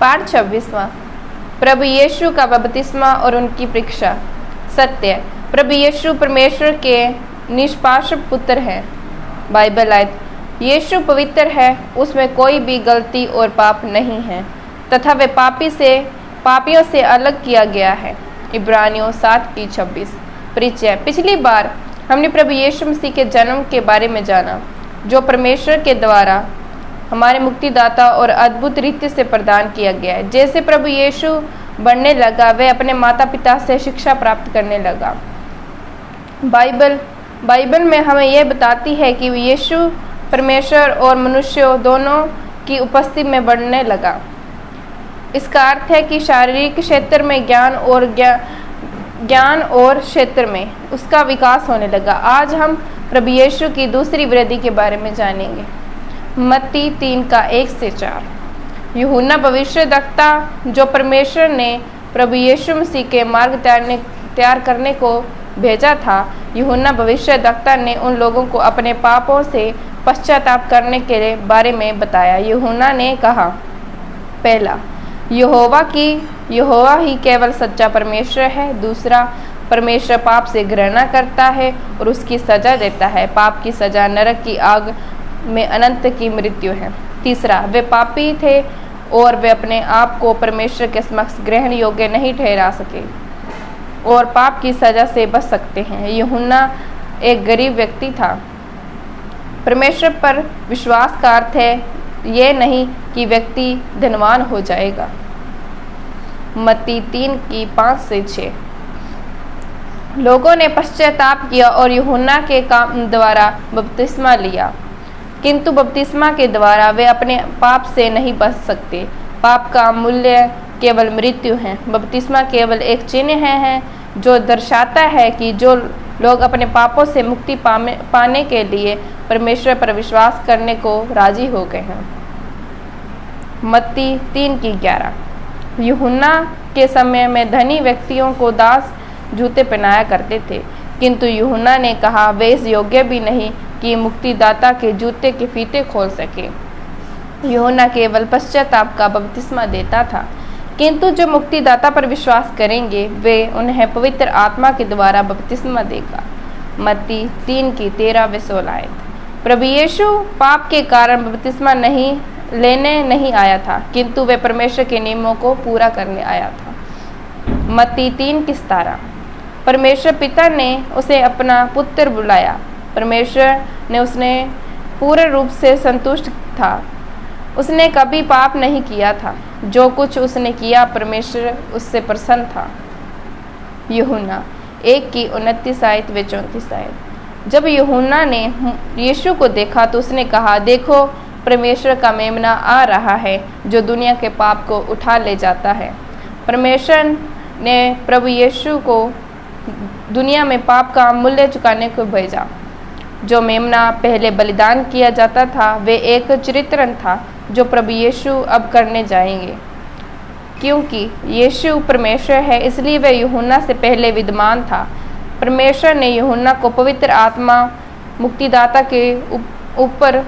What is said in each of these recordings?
पाठ 26वां। प्रभु यीशु का बपतिस्मा और उनकी परीक्षा। सत्य, प्रभु यीशु परमेश्वर के निष्पाप पुत्र हैं। बाइबल आयत, यीशु पवित्र है, उसमें कोई भी गलती और पाप नहीं है तथा वे पापियों से अलग किया गया है। इब्रानियों 7:26। परिचय। पिछली बार हमने प्रभु यीशु मसीह के जन्म के बारे में जाना, जो परमेश्वर के द्वारा हमारे मुक्तिदाता और अद्भुत रीति से प्रदान किया गया है। जैसे प्रभु यीशु बढ़ने लगा, वह अपने माता पिता से शिक्षा प्राप्त करने लगा। बाइबल में हमें यह बताती है कि यीशु परमेश्वर और मनुष्यों दोनों की उपस्थिति में बढ़ने लगा। इसका अर्थ है कि शारीरिक क्षेत्र में ज्ञान और क्षेत्र में उसका विकास होने लगा। आज हम प्रभु यीशु की दूसरी वृद्धि के बारे में जानेंगे। मत्ती 3:1-4। यूहन्ना भविष्यद्वक्ता, जो परमेश्वर ने प्रभु यीशु मसीह के मार्ग तैयार करने को भेजा था, यूहन्ना भविष्यद्वक्ता ने उन लोगों को अपने पापों से पश्चाताप करने के बारे में बताया। यूहन्ना ने कहा, पहला, यहोवा ही केवल सच्चा परमेश्वर है। दूसरा, परमेश्वर पाप से घृणा करता है और उसकी सजा देता है। पाप की सजा नरक की आग में अनंत की मृत्यु है। तीसरा, वे पापी थे और वे अपने आप को परमेश्वर के समक्ष ग्रहण योग्य नहीं ठहरा सके और पाप की सजा से बच सकते हैं। यूहन्ना एक गरीब व्यक्ति था। परमेश्वर पर विश्वास का अर्थ है यह नहीं कि व्यक्ति धनवान हो जाएगा। मत्ती 3:5-6। लोगों ने पश्चाताप किया और यूहन्ना के काम द्वारा बपतिस्मा लिया, किंतु बपतिस्मा के द्वारा वे अपने पाप से नहीं बच सकते। पाप का मूल्य केवल मृत्यु है। बपतिस्मा केवल एक चिन्ह है जो दर्शाता है कि जो लोग अपने पापों से मुक्ति पाने के लिए परमेश्वर पर विश्वास करने को राजी हो गए हैं। मत्ती 3:11। यूहन्ना के समय में धनी व्यक्तियों को दास जूते पहनाया करते थे, किंतु यूहन्ना ने कहा, वे इस योग्य भी नहीं कि मुक्तिदाता के जूते के फीते खोल सके। यूहन्ना केवल पश्चाताप का बपतिस्मा देता था, किंतु जो मुक्तिदाता पर विश्वास करेंगे वे उन्हें पवित्र आत्मा के द्वारा बपतिस्मा देगा। मत्ती 3:13-16। प्रभु यीशु पाप के कारण बपतिस्मा लेने नहीं आया था, किंतु वे परमेश्वर के नियमों को पूरा करने आया था। मत्ती 3:17। परमेश्वर पिता ने उसे अपना पुत्र बुलाया। परमेश्वर ने उसने पूर्ण रूप से संतुष्ट था। उसने कभी पाप नहीं किया था। जो कुछ उसने किया, परमेश्वर उससे प्रसन्न था। यूहन्ना 1:29-34। जब यूहन्ना ने यीशु को देखा तो उसने कहा, देखो, परमेश्वर का मेमना आ रहा है जो दुनिया के पाप को उठा ले जाता है। परमेश्वर ने प्रभु यीशु को दुनिया में पाप का मूल्य चुकाने को भेजा। जो मेमना पहले बलिदान किया जाता था, वे एक चित्रण था जो प्रभु यीशु अब करने जाएंगे। क्योंकि यीशु परमेश्वर है, इसलिए वह यूहन्ना से पहले विद्यमान था। परमेश्वर ने यूहन्ना को पवित्र आत्मा मुक्तिदाता के ऊपर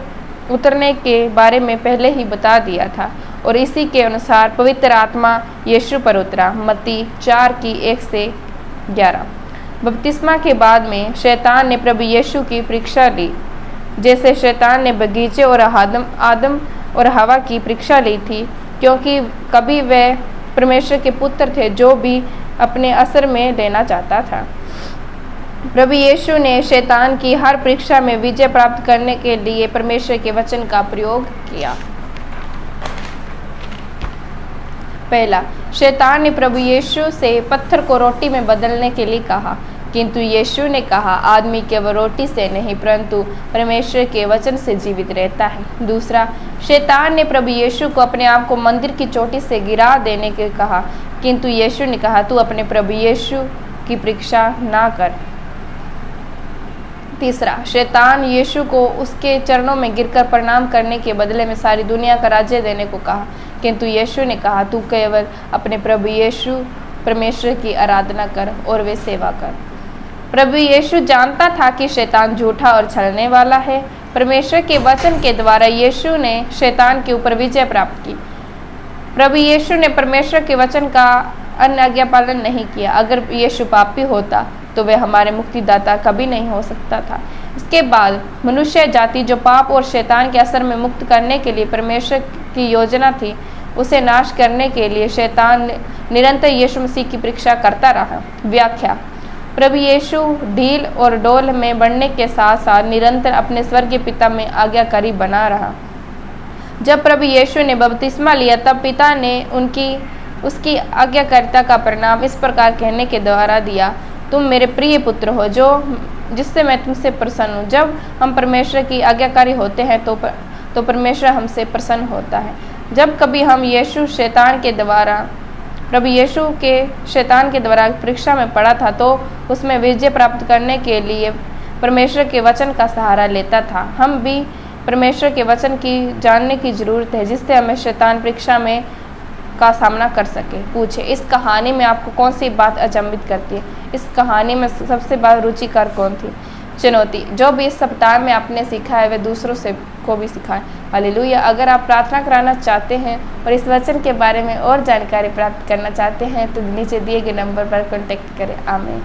उतरने के बारे में पहले ही बता दिया था और इसी के अनुसार पवित्र आत्मा यीशु पर उतरा। मत्ती 4:1-11। बपतिस्मा के बाद में शैतान ने प्रभु यीशु की परीक्षा ली, जैसे शैतान ने बगीचे और आदम और हवा की परीक्षा ली थी, क्योंकि कभी वे परमेश्वर के पुत्र थे जो भी अपने असर में लेना चाहता था। प्रभु यीशु ने शैतान की हर परीक्षा में विजय प्राप्त करने के लिए परमेश्वर के वचन का प्रयोग किया। पहला, शैतान ने प्रभु यीशु से पत्थर को रोटी में बदलने के लिए कहा, किंतु यीशु ने कहा, आदमी केवल रोटी से नहीं परंतु परमेश्वर के वचन से जीवित रहता है। दूसरा, शैतान ने प्रभु यीशु को अपने आप को मंदिर की चोटी से गिरा देने के कहा, किंतु यीशु ने कहा, तू अपने प्रभु यीशु की परीक्षा ना कर। तीसरा, शैतान यीशु को उसके चरणों में गिरकर प्रणाम करने के बदले में सारी दुनिया का राज्य देने को कहा, किंतु यीशु ने कहा, तू केवल अपने प्रभु यीशु परमेश्वर की आराधना कर और वे सेवा कर। प्रभु यीशु जानता था कि शैतान झूठा और छलने वाला है। परमेश्वर के वचन के द्वारा यीशु ने शैतान के ऊपर विजय प्राप्त की। प्रभु यीशु ने परमेश्वर के वचन का अन्य आज्ञा पालन नहीं किया। अगर यीशु पापी होता तो वे हमारे मुक्तिदाता कभी नहीं हो सकता था। इसके बाद मनुष्य जाति जो पाप और शैतान के असर में मुक्त करने के लिए परमेश्वर की योजना थी, उसे नाश करने के लिए शैतान निरंतर यीशु मसीह की परीक्षा करता रहा। व्याख्या: प्रभु यीशु ढील और डोल में बढ़ने के साथ साथ निरंतर अपने स्वर्गीय पिता में आज्ञाकारी बना रहा। जब प्रभु यीशु ने बपतिस्मा लिया तब पिता ने उसकी आज्ञाकारिता का परिणाम इस प्रकार कहने के द्वारा दिया, तुम मेरे प्रिय पुत्र हो जिससे मैं तुमसे प्रसन्न हूँ। जब हम परमेश्वर की आज्ञाकारी होते हैं तो परमेश्वर हमसे प्रसन्न होता है। जब कभी हम प्रभु यीशु के शैतान के द्वारा परीक्षा में पड़ा था तो उसमें विजय प्राप्त करने के लिए परमेश्वर के वचन का सहारा लेता था। हम भी परमेश्वर के वचन की जानने की जरूरत है जिससे हमें शैतान परीक्षा में का सामना कर सके। पूछे, इस कहानी में आपको कौन सी बात अचंभित करती है? इस कहानी में सबसे बड़ा रुचिकर कौन थी? चुनौती: जो भी इस सप्ताह में आपने सीखा है वे दूसरों से को भी सिखाएं। हालेलुया। अगर आप प्रार्थना कराना चाहते हैं और इस वचन के बारे में और जानकारी प्राप्त करना चाहते हैं तो नीचे दिए गए नंबर पर कॉन्टेक्ट करें। आमीन।